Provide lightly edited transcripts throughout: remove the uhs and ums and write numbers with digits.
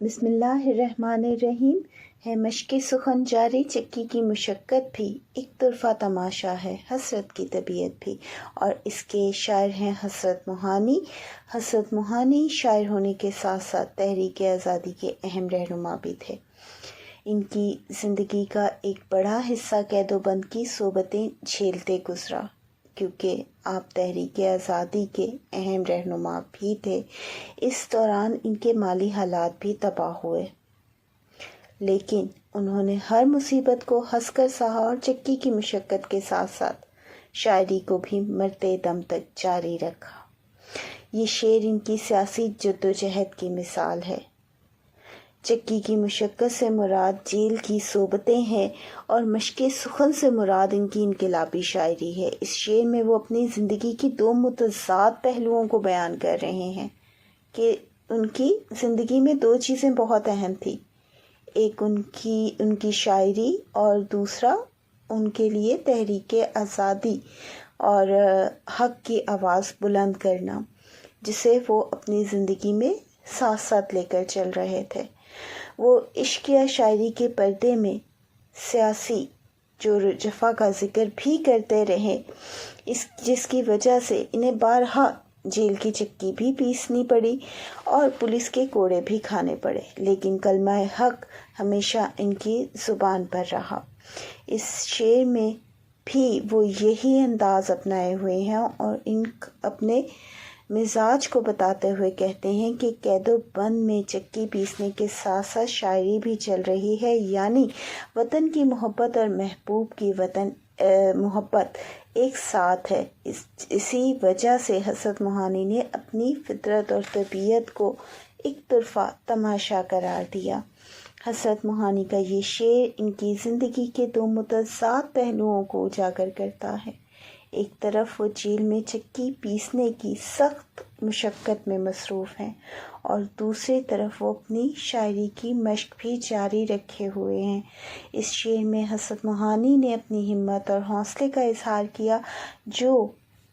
بسم اللہ الرحمن الرحیم۔ ہے مشق سخن جاری، چکی کی مشقت بھی ایک طرفہ تماشا ہے، حسرت کی طبیعت بھی۔ اور اس کے شاعر ہیں حسرت موہانی۔ حسرت موہانی شاعر ہونے کے ساتھ ساتھ تحریک آزادی کے اہم رہنما بھی تھے۔ ان کی زندگی کا ایک بڑا حصہ قید و بند کی صحبتیں جھیلتے گزرا، کیونکہ آپ تحریک آزادی کے اہم رہنما بھی تھے۔ اس دوران ان کے مالی حالات بھی تباہ ہوئے، لیکن انہوں نے ہر مصیبت کو ہنس کر سہا اور چکی کی مشقت کے ساتھ ساتھ شاعری کو بھی مرتے دم تک جاری رکھا۔ یہ شعر ان کی سیاسی جدوجہد کی مثال ہے۔ چکی کی مشقت سے مراد جیل کی صحبتیں ہیں اور مشق سخن سے مراد ان کی انقلابی شاعری ہے۔ اس شعر میں وہ اپنی زندگی کی دو متضاد پہلوؤں کو بیان کر رہے ہیں کہ ان کی زندگی میں دو چیزیں بہت اہم تھیں، ایک ان کی شاعری اور دوسرا ان کے لیے تحریک آزادی اور حق کی آواز بلند کرنا، جسے وہ اپنی زندگی میں ساتھ ساتھ لے کر چل رہے تھے۔ وہ عشق یا شاعری کے پردے میں سیاسی جور و جفا کا ذکر بھی کرتے رہے، جس کی وجہ سے انہیں بارہا جیل کی چکی بھی پیسنی پڑی اور پولیس کے کوڑے بھی کھانے پڑے، لیکن کلمہ حق ہمیشہ ان کی زبان پر رہا۔ اس شعر میں بھی وہ یہی انداز اپنائے ہوئے ہیں اور ان اپنے مزاج کو بتاتے ہوئے کہتے ہیں کہ قید و بند میں چکی پیسنے کے ساتھ ساتھ شاعری بھی چل رہی ہے، یعنی وطن کی محبت اور محبوب کی محبت ایک ساتھ ہے۔ اسی وجہ سے حسرت موہانی نے اپنی فطرت اور طبیعت کو ایک طرفہ تماشا قرار دیا۔ حسرت موہانی کا یہ شعر ان کی زندگی کے دو متضاد پہلوؤں کو اجاگر کرتا ہے۔ ایک طرف وہ جیل میں چکی پیسنے کی سخت مشقت میں مصروف ہیں اور دوسری طرف وہ اپنی شاعری کی مشق بھی جاری رکھے ہوئے ہیں۔ اس شعر میں حسرت موہانی نے اپنی ہمت اور حوصلے کا اظہار کیا، جو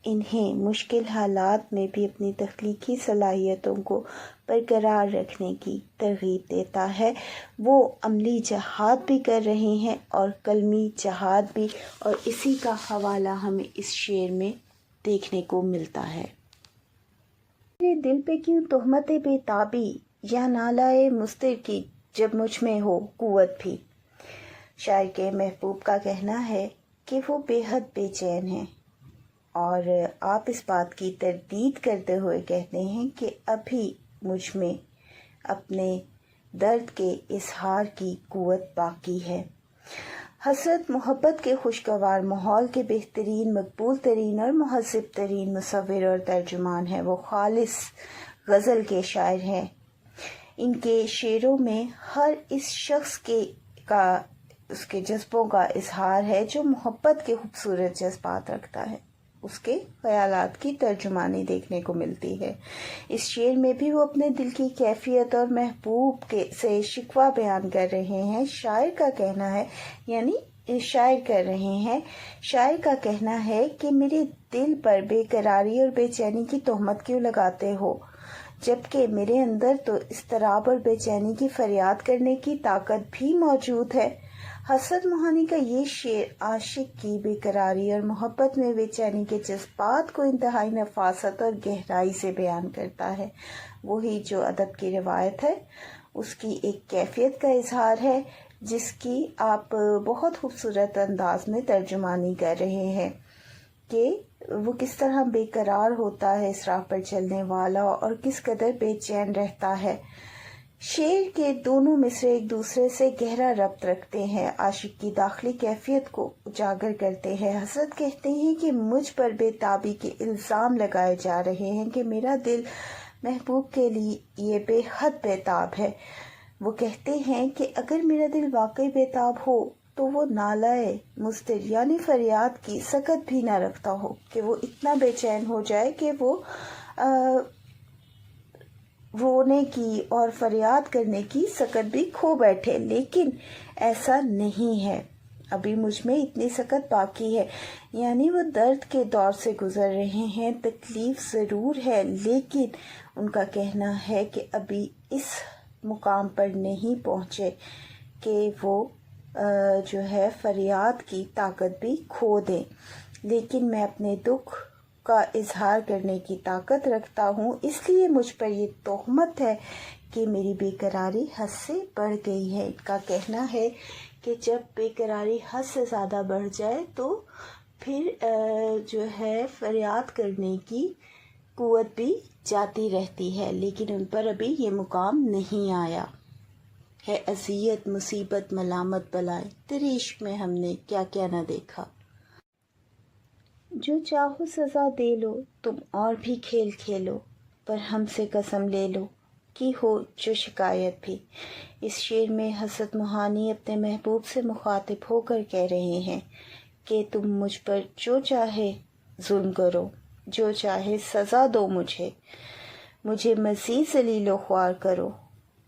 انہیں مشکل حالات میں بھی اپنی تخلیقی صلاحیتوں کو برقرار رکھنے کی ترغیب دیتا ہے۔ وہ عملی جہاد بھی کر رہے ہیں اور قلمی جہاد بھی، اور اسی کا حوالہ ہمیں اس شعر میں دیکھنے کو ملتا ہے۔ میرے دل پہ کیوں تہمت بے تابی، یا نالائے مضطر کی جب مجھ میں ہو قوت بھی۔ شاعر کے محبوب کا کہنا ہے کہ وہ بے حد بے چین ہیں، اور آپ اس بات کی تردید کرتے ہوئے کہتے ہیں کہ ابھی مجھ میں اپنے درد کے اظہار کی قوت باقی ہے۔ حسرت محبت کے خوشگوار ماحول کے بہترین، مقبول ترین اور مہذب ترین مصور اور ترجمان ہیں۔ وہ خالص غزل کے شاعر ہیں۔ ان کے شعروں میں ہر اس شخص کا اس کے جذبوں کا اظہار ہے جو محبت کے خوبصورت جذبات رکھتا ہے، اس کے خیالات کی ترجمانی دیکھنے کو ملتی ہے۔ اس شعر میں بھی وہ اپنے دل کی کیفیت اور محبوب سے شکوہ بیان کر رہے ہیں۔ شاعر کا کہنا ہے کہ میرے دل پر بے قراری اور بے چینی کی تہمت کیوں لگاتے ہو، جبکہ میرے اندر تو اضطراب اور بے چینی کی فریاد کرنے کی طاقت بھی موجود ہے۔ حسرت موہانی کا یہ شعر عاشق کی بے قراری اور محبت میں بے چینی کے جذبات کو انتہائی نفاست اور گہرائی سے بیان کرتا ہے۔ وہی جو ادب کی روایت ہے، اس کی ایک کیفیت کا اظہار ہے جس کی آپ بہت خوبصورت انداز میں ترجمانی کر رہے ہیں کہ وہ کس طرح بے قرار ہوتا ہے اس راہ پر چلنے والا اور کس قدر بے چین رہتا ہے۔ شعر کے دونوں مصرے ایک دوسرے سے گہرا ربط رکھتے ہیں، عاشق کی داخلی کیفیت کو اجاگر کرتے ہیں۔ حسرت کہتے ہیں کہ مجھ پر بے تابی کے الزام لگائے جا رہے ہیں کہ میرا دل محبوب کے لیے بے حد بے تاب ہے۔ وہ کہتے ہیں کہ اگر میرا دل واقعی بے تاب ہو تو وہ نالائے مضطر یعنی فریاد کی سکت بھی نہ رکھتا ہو، کہ وہ اتنا بے چین ہو جائے کہ وہ رونے کی اور فریاد کرنے کی سکت بھی کھو بیٹھے، لیکن ایسا نہیں ہے، ابھی مجھ میں اتنی سکت باقی ہے۔ یعنی وہ درد کے دور سے گزر رہے ہیں، تکلیف ضرور ہے، لیکن ان کا کہنا ہے کہ ابھی اس مقام پر نہیں پہنچے کہ وہ جو ہے فریاد کی طاقت بھی کھو دیں، لیکن میں اپنے دکھ کا اظہار کرنے کی طاقت رکھتا ہوں، اس لیے مجھ پر یہ تہمت ہے کہ میری بے قراری حد سے بڑھ گئی ہے۔ ان کا کہنا ہے کہ جب بے قراری حد سے زیادہ بڑھ جائے تو پھر جو ہے فریاد کرنے کی قوت بھی جاتی رہتی ہے، لیکن ان پر ابھی یہ مقام نہیں آیا ہے۔ اذیت، مصیبت، ملامت، بلائیں، تیرے عشق میں ہم نے کیا کیا نہ دیکھا۔ جو چاہو سزا دے لو، تم اور بھی کھیل کھیلو، پر ہم سے قسم لے لو کی ہو جو شکایت بھی۔ اس شعر میں حسرت موہانی اپنے محبوب سے مخاطب ہو کر کہہ رہے ہیں کہ تم مجھ پر جو چاہے ظلم کرو، جو چاہے سزا دو، مجھے مزید ذلیل و خوار کرو،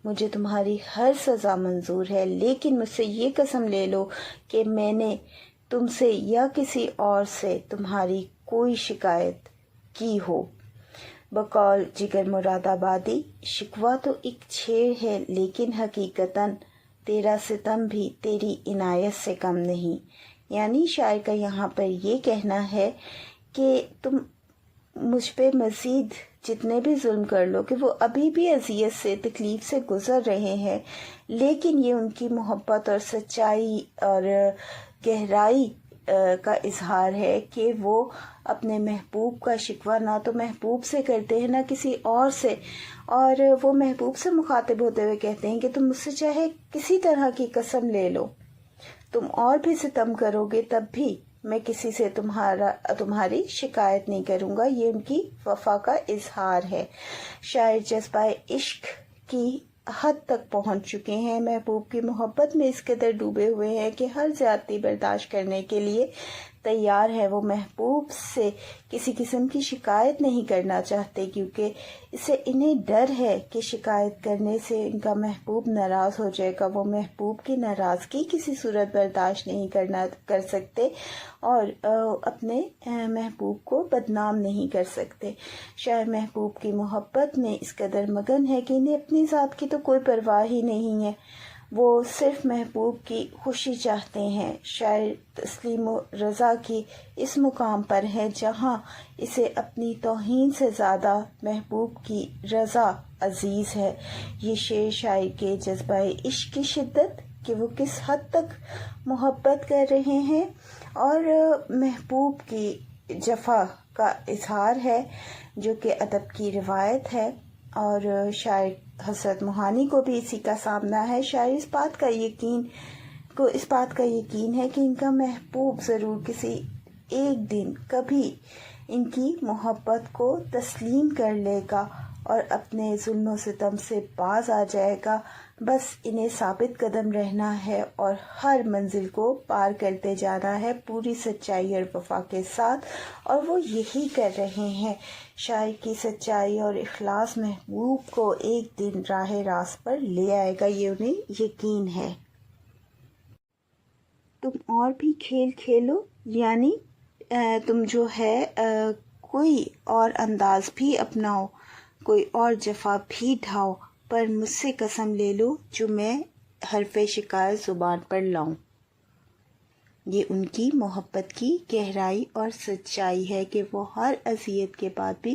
مجھے تمہاری ہر سزا منظور ہے، لیکن مجھ سے یہ قسم لے لو کہ میں نے تم سے یا کسی اور سے تمہاری کوئی شکایت کی ہو۔ بقول جگر مراد آبادی، شکوہ تو ایک چھیڑ ہے، لیکن حقیقتاً تیرا ستم بھی تیری عنایت سے کم نہیں۔ یعنی شاعر کا یہاں پر یہ کہنا ہے کہ تم مجھ پہ مزید جتنے بھی ظلم کر لو کہ وہ ابھی بھی اذیت سے، تکلیف سے گزر رہے ہیں، لیکن یہ ان کی محبت اور سچائی اور گہرائی کا اظہار ہے کہ وہ اپنے محبوب کا شکوہ نہ تو محبوب سے کرتے ہیں نہ کسی اور سے، اور وہ محبوب سے مخاطب ہوتے ہوئے کہتے ہیں کہ تم مجھ سے چاہے کسی طرح کی قسم لے لو، تم اور بھی ستم کرو گے تب بھی میں کسی سے تمہاری شکایت نہیں کروں گا۔ یہ ان کی وفا کا اظہار ہے۔ شاعر جذبہ عشق کی حد تک پہنچ چکے ہیں، محبوب کی محبت میں اس قدر ڈوبے ہوئے ہیں کہ ہر زیادتی برداشت کرنے کے لیے تیار ہے۔ وہ محبوب سے کسی قسم کی شکایت نہیں کرنا چاہتے، کیونکہ اسے انہیں ڈر ہے کہ شکایت کرنے سے ان کا محبوب ناراض ہو جائے گا۔ وہ محبوب کی ناراضگی کسی صورت برداشت نہیں کر سکتے اور اپنے محبوب کو بدنام نہیں کر سکتے۔ شاعر محبوب کی محبت میں اس قدر مگن ہے کہ انہیں اپنی ذات کی تو کوئی پرواہ ہی نہیں ہے، وہ صرف محبوب کی خوشی چاہتے ہیں۔ شاعر تسلیم و رضا کی اس مقام پر ہے جہاں اسے اپنی توہین سے زیادہ محبوب کی رضا عزیز ہے۔ یہ شعر شاعر کے جذبہ عشق کی شدت کہ وہ کس حد تک محبت کر رہے ہیں اور محبوب کی جفا کا اظہار ہے، جو کہ ادب کی روایت ہے، اور شاعر حسرت موہانی کو بھی اسی کا سامنا ہے۔ شاعر اس بات کا یقین ہے کہ ان کا محبوب ضرور کسی ایک دن کبھی ان کی محبت کو تسلیم کر لے گا اور اپنے ظلم و ستم سے باز آ جائے گا۔ بس انہیں ثابت قدم رہنا ہے اور ہر منزل کو پار کرتے جانا ہے پوری سچائی اور وفا کے ساتھ، اور وہ یہی کر رہے ہیں۔ شاعر کی سچائی اور اخلاص محبوب کو ایک دن راہ راست پر لے آئے گا، یہ انہیں یقین ہے۔ تم اور بھی کھیل کھیلو، یعنی تم جو ہے کوئی اور انداز بھی اپناؤ، کوئی اور جفا بھی ڈھاؤ، پر مجھ سے قسم لے لو جو میں حرف شکایت زبان پر لاؤں۔ یہ ان کی محبت کی گہرائی اور سچائی ہے کہ وہ ہر اذیت کے بعد بھی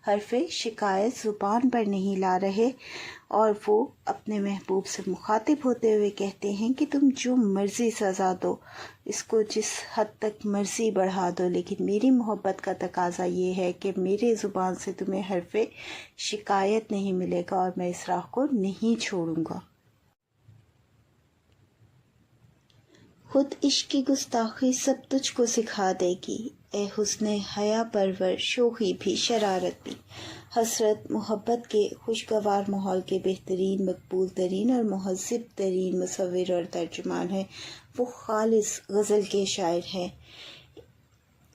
حرف شکایت زبان پر نہیں لا رہے، اور وہ اپنے محبوب سے مخاطب ہوتے ہوئے کہتے ہیں کہ تم جو مرضی سزا دو، اس کو جس حد تک مرضی بڑھا دو، لیکن میری محبت کا تقاضا یہ ہے کہ میرے زبان سے تمہیں حرف شکایت نہیں ملے گا اور میں اس راہ کو نہیں چھوڑوں گا۔ خود عشق کی گستاخی سب تجھ کو سکھا دے گی، اے حسن حیا پرور شوخی بھی شرارت بھی۔ حسرت محبت کے خوشگوار ماحول کے بہترین، مقبول ترین اور مہذب ترین مصور اور ترجمان ہیں۔ وہ خالص غزل کے شاعر ہیں۔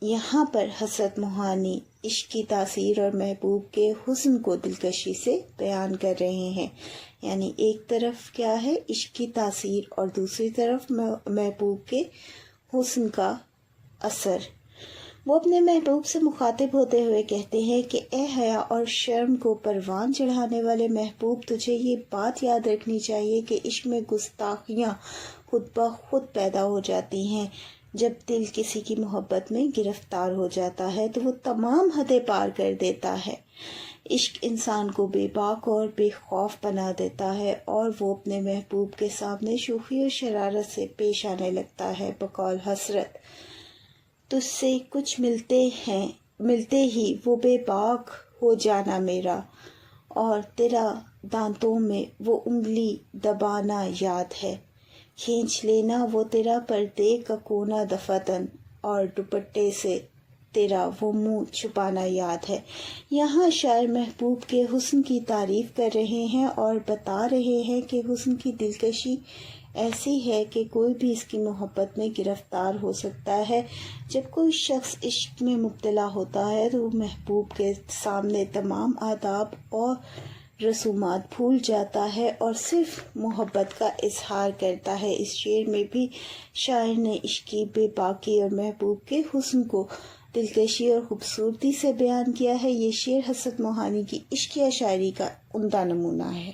یہاں پر حسرت موہانی عشق کی تاثیر اور محبوب کے حسن کو دلکشی سے بیان کر رہے ہیں۔ یعنی ایک طرف کیا ہے عشق کی تاثیر اور دوسری طرف محبوب کے حسن کا اثر۔ وہ اپنے محبوب سے مخاطب ہوتے ہوئے کہتے ہیں کہ اے حیا اور شرم کو پروان چڑھانے والے محبوب، تجھے یہ بات یاد رکھنی چاہیے کہ عشق میں گستاخیاں خود بخود پیدا ہو جاتی ہیں۔ جب دل کسی کی محبت میں گرفتار ہو جاتا ہے تو وہ تمام حدیں پار کر دیتا ہے۔ عشق انسان کو بے باک اور بے خوف بنا دیتا ہے اور وہ اپنے محبوب کے سامنے شوخی اور شرارت سے پیش آنے لگتا ہے۔ بقول حسرت، تجھ سے کچھ ملتے ہی وہ بے باک ہو جانا میرا، اور تیرا دانتوں میں وہ انگلی دبانا یاد ہے، کھینچ لینا وہ تیرا پردے کا کونا دفتن، اور دوپٹے سے تیرا وہ منہ چھپانا یاد ہے۔ یہاں شاعر محبوب کے حسن کی تعریف کر رہے ہیں اور بتا رہے ہیں کہ حسن کی دلکشی ایسی ہے کہ کوئی بھی اس کی محبت میں گرفتار ہو سکتا ہے۔ جب کوئی شخص عشق میں مبتلا ہوتا ہے تو وہ محبوب کے سامنے تمام آداب اور رسومات بھول جاتا ہے اور صرف محبت کا اظہار کرتا ہے۔ اس شعر میں بھی شاعر نے عشق کی بے باکی اور محبوب کے حسن کو دلکشی اور خوبصورتی سے بیان کیا ہے۔ یہ شعر حسرت موہانی کی عشقیہ شاعری کا عمدہ نمونہ ہے۔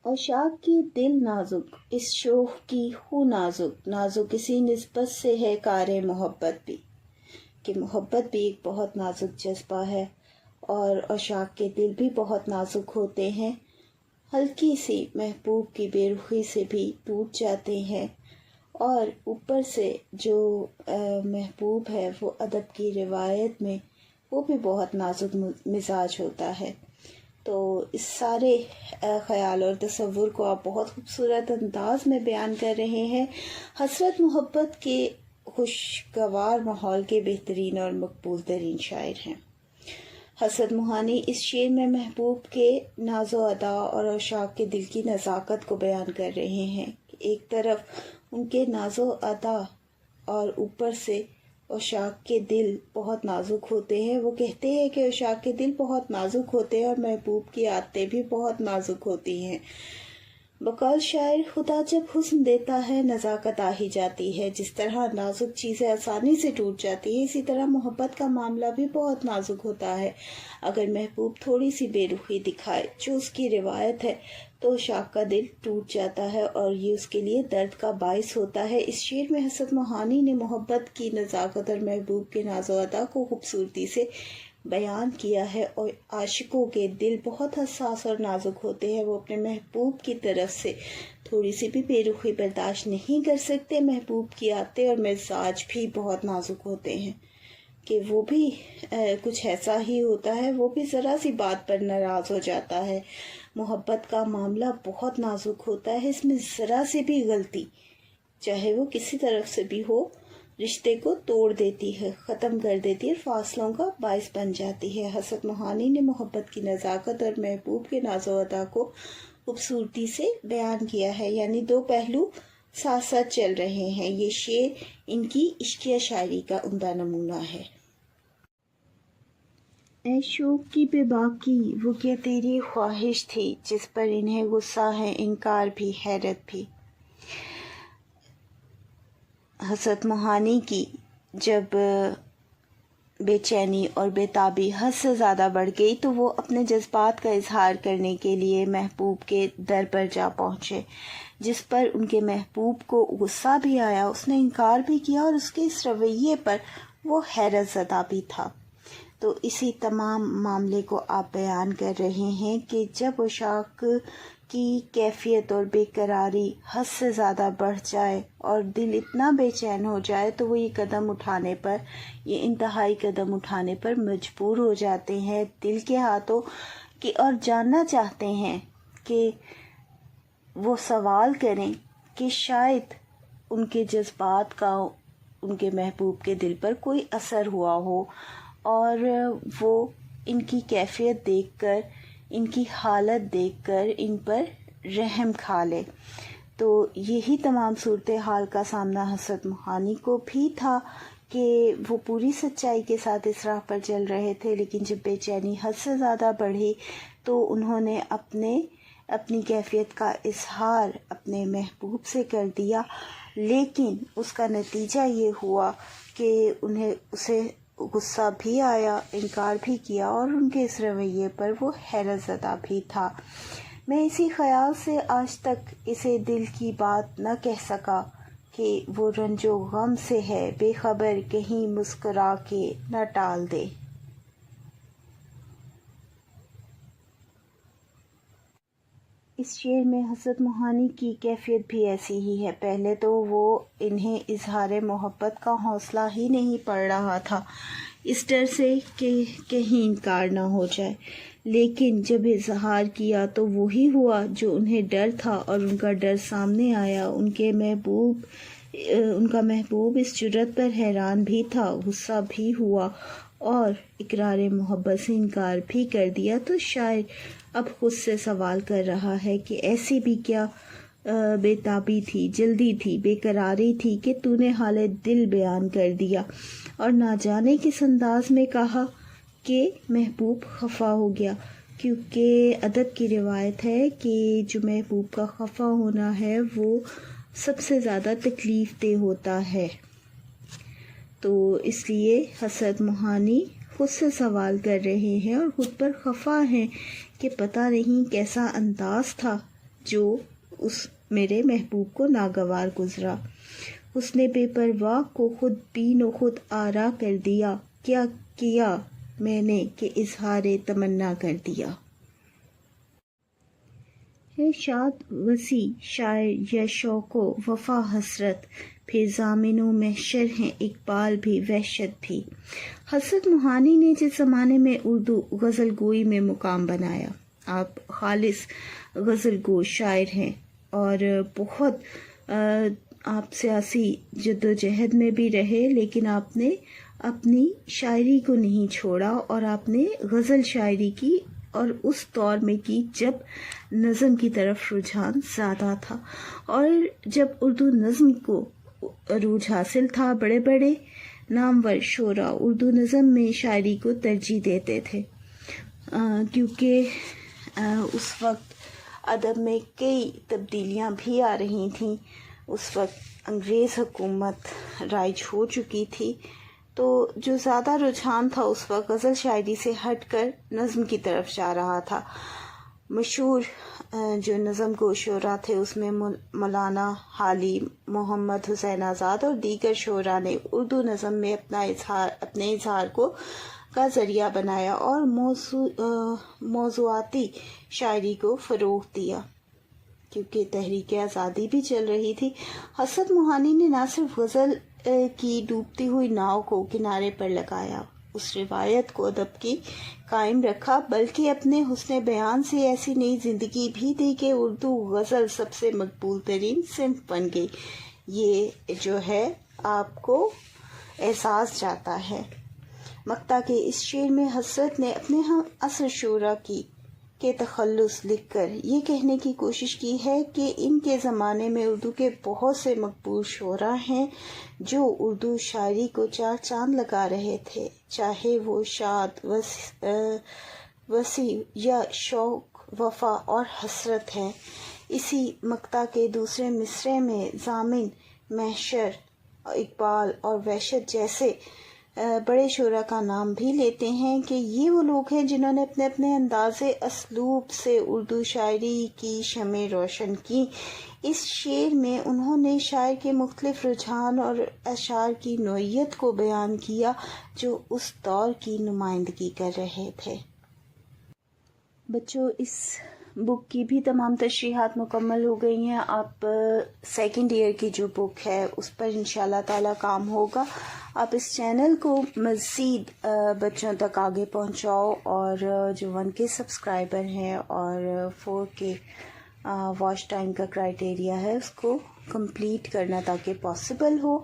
عشاق کی دل نازک، اس شوخ کی خو نازک، نازک اسی نسبت سے ہے کار محبت بھی، کہ محبت بھی ایک بہت نازک جذبہ ہے اور عشاق کے دل بھی بہت نازک ہوتے ہیں، ہلکی سی محبوب کی بے رخی سے بھی ٹوٹ جاتے ہیں، اور اوپر سے جو محبوب ہے وہ ادب کی روایت میں وہ بھی بہت نازک مزاج ہوتا ہے۔ تو اس سارے خیال اور تصور کو آپ بہت خوبصورت انداز میں بیان کر رہے ہیں۔ حسرت محبت کے خوشگوار ماحول کے بہترین اور مقبول ترین شاعر ہیں۔ حسرت موہانی اس شعر میں محبوب کے ناز و ادا اور عشاق کے دل کی نزاکت کو بیان کر رہے ہیں۔ ایک طرف ان کے ناز و ادا اور اوپر سے عشاق کے دل بہت نازک ہوتے ہیں۔ وہ کہتے ہیں کہ عشاق کے دل بہت نازک ہوتے ہیں اور محبوب کی عادتیں بھی بہت نازک ہوتی ہیں۔ بقول شاعر، خدا جب حسن دیتا ہے نزاکت آ ہی جاتی ہے۔ جس طرح نازک چیزیں آسانی سے ٹوٹ جاتی ہیں، اسی طرح محبت کا معاملہ بھی بہت نازک ہوتا ہے۔ اگر محبوب تھوڑی سی بے رخی دکھائے جو اس کی روایت ہے تو عشاق کا دل ٹوٹ جاتا ہے اور یہ اس کے لیے درد کا باعث ہوتا ہے۔ اس شعر میں حسرت موہانی نے محبت کی نزاکت اور محبوب کے ناز و ادا کو خوبصورتی سے بیان کیا ہے، اور عاشقوں کے دل بہت حساس اور نازک ہوتے ہیں۔ وہ اپنے محبوب کی طرف سے تھوڑی سی بھی بے رخی برداشت نہیں کر سکتے۔ محبوب کی عادتیں اور مزاج بھی بہت نازک ہوتے ہیں کہ وہ بھی کچھ ایسا ہی ہوتا ہے، وہ بھی ذرا سی بات پر ناراض ہو جاتا ہے۔ محبت کا معاملہ بہت نازک ہوتا ہے، اس میں ذرا سی بھی غلطی چاہے وہ کسی طرف سے بھی ہو رشتے کو توڑ دیتی ہے، ختم کر دیتی ہے، فاصلوں کا باعث بن جاتی ہے۔ حسرت موہانی نے محبت کی نزاکت اور محبوب کے ناز و ادا کو خوبصورتی سے بیان کیا ہے، یعنی دو پہلو ساتھ ساتھ چل رہے ہیں۔ یہ شعر ان کی عشقیہ شاعری کا عمدہ نمونہ ہے۔ اے شوق کی بے باکی، وہ کیا تیری خواہش تھی، جس پر انہیں غصہ ہے، انکار بھی، حیرت بھی۔ حسرت موہانی کی جب بے چینی اور بے تابی حد سے زیادہ بڑھ گئی تو وہ اپنے جذبات کا اظہار کرنے کے لیے محبوب کے در پر جا پہنچے، جس پر ان کے محبوب کو غصہ بھی آیا، اس نے انکار بھی کیا اور اس کے اس رویے پر وہ حیرت زدہ بھی تھا۔ تو اسی تمام معاملے کو آپ بیان کر رہے ہیں کہ جب عشاق کی کیفیت اور بے قراری حد سے زیادہ بڑھ جائے اور دل اتنا بے چین ہو جائے تو وہ یہ انتہائی قدم اٹھانے پر مجبور ہو جاتے ہیں دل کے ہاتھوں کی، اور جاننا چاہتے ہیں کہ وہ سوال کریں کہ شاید ان کے جذبات کا ان کے محبوب کے دل پر کوئی اثر ہوا ہو، اور وہ ان کی کیفیت دیکھ کر، ان کی حالت دیکھ کر ان پر رحم کھا لے۔ تو یہی تمام صورتحال کا سامنا حسرت موہانی کو بھی تھا کہ وہ پوری سچائی کے ساتھ اس راہ پر چل رہے تھے، لیکن جب بے چینی حد سے زیادہ بڑھی تو انہوں نے اپنی کیفیت کا اظہار اپنے محبوب سے کر دیا، لیکن اس کا نتیجہ یہ ہوا کہ اسے غصہ بھی آیا، انکار بھی کیا اور ان کے اس رویے پر وہ حیرت زدہ بھی تھا۔ میں اسی خیال سے آج تک اسے دل کی بات نہ کہہ سکا کہ وہ رنج و غم سے ہے، بے خبر کہیں مسکرا کے نہ ٹال دے۔ اس شعر میں حضرت موہانی کی کیفیت بھی ایسی ہی ہے۔ پہلے تو وہ انہیں اظہار محبت کا حوصلہ ہی نہیں پڑ رہا تھا، اس ڈر سے کہ کہیں انکار نہ ہو جائے، لیکن جب اظہار کیا تو وہی ہوا جو انہیں ڈر تھا، اور ان کا ڈر سامنے آیا۔ ان کا محبوب اس جرأت پر حیران بھی تھا، غصہ بھی ہوا اور اقرار محبت سے انکار بھی کر دیا۔ تو شاعر اب خود سے سوال کر رہا ہے کہ ایسی بھی کیا بے تابی تھی، جلدی تھی، بے قراری تھی کہ تو نے حال دل بیان کر دیا، اور نہ جانے کس انداز میں کہا کہ محبوب خفا ہو گیا، کیونکہ ادب کی روایت ہے کہ جو محبوب کا خفا ہونا ہے وہ سب سے زیادہ تکلیف دہ ہوتا ہے۔ تو اس لیے حضرت موہانی خود سے سوال کر رہے ہیں اور خود پر خفا ہیں کہ پتہ نہیں کیسا انداز تھا جو اس میرے محبوب کو ناگوار گزرا۔ حسن بے پرواہ کو خود بین و خود آرا کر دیا، کیا کیا میں نے کہ اظہار تمنا کر دیا۔ ہے شاد وسیع شاعر یا شوق و وفا حسرت، پھر زامن و محشر ہیں اقبال بھی وحشت بھی۔ حضرت موہانی نے جس زمانے میں اردو غزل گوئی میں مقام بنایا، آپ خالص غزل گو شاعر ہیں، اور بہت آپ سیاسی جد و جہد میں بھی رہے، لیکن آپ نے اپنی شاعری کو نہیں چھوڑا، اور آپ نے غزل شاعری کی، اور اس دور میں کی جب نظم کی طرف رجحان زیادہ تھا، اور جب اردو نظم کو عروج حاصل تھا، بڑے بڑے نامور شعراء اردو نظم میں شاعری کو ترجیح دیتے تھے، کیونکہ اس وقت ادب میں کئی تبدیلیاں بھی آ رہی تھیں۔ اس وقت انگریز حکومت رائج ہو چکی تھی، تو جو زیادہ رجحان تھا اس وقت غزل شاعری سے ہٹ کر نظم کی طرف جا رہا تھا۔ مشہور جو نظم گو شعراء تھے اس میں مولانا حالی، محمد حسین آزاد اور دیگر شعراء نے اردو نظم میں اپنے اظہار کو کا ذریعہ بنایا اور موضوعاتی شاعری کو فروغ دیا، کیونکہ تحریک آزادی بھی چل رہی تھی۔ حضرت موہانی نے نہ صرف غزل کی ڈوبتی ہوئی ناؤ کو کنارے پر لگایا، اس روایت کو ادب کی قائم رکھا، بلکہ اپنے حسن بیان سے ایسی نئی زندگی بھی دی کہ اردو غزل سب سے مقبول ترین صنف بن گئی۔ یہ جو ہے آپ کو احساس جاتا ہے۔ مقطع کے اس شعر میں حضرت نے اپنے ہم عصر شعراء کے تخلص لکھ کر یہ کہنے کی کوشش کی ہے کہ ان کے زمانے میں اردو کے بہت سے مقبول شعراء ہیں جو اردو شاعری کو چار چاند لگا رہے تھے، چاہے وہ شاد وسیع یا شوق وفا اور حسرت ہے۔ اسی مقطع کے دوسرے مصرعے میں ضامن، محشر، اقبال اور وحشت جیسے بڑے شعراء کا نام بھی لیتے ہیں کہ یہ وہ لوگ ہیں جنہوں نے اپنے اپنے انداز اسلوب سے اردو شاعری کی شمع روشن کی۔ اس شعر میں انہوں نے شاعر کے مختلف رجحان اور اشعار کی نوعیت کو بیان کیا جو اس دور کی نمائندگی کر رہے تھے۔ بچوں، اس بک کی بھی تمام تشریحات مکمل ہو گئی ہیں۔ آپ سیکنڈ ایئر کی جو بک ہے اس پر انشاءاللہ تعالی کام ہوگا۔ آپ اس چینل کو مزید بچوں تک آگے پہنچاؤ، اور جو 1K سبسکرائبر ہیں اور 4K واچ ٹائم کا کرائٹیریا ہے اس کو کمپلیٹ کرنا تاکہ پاسبل ہو۔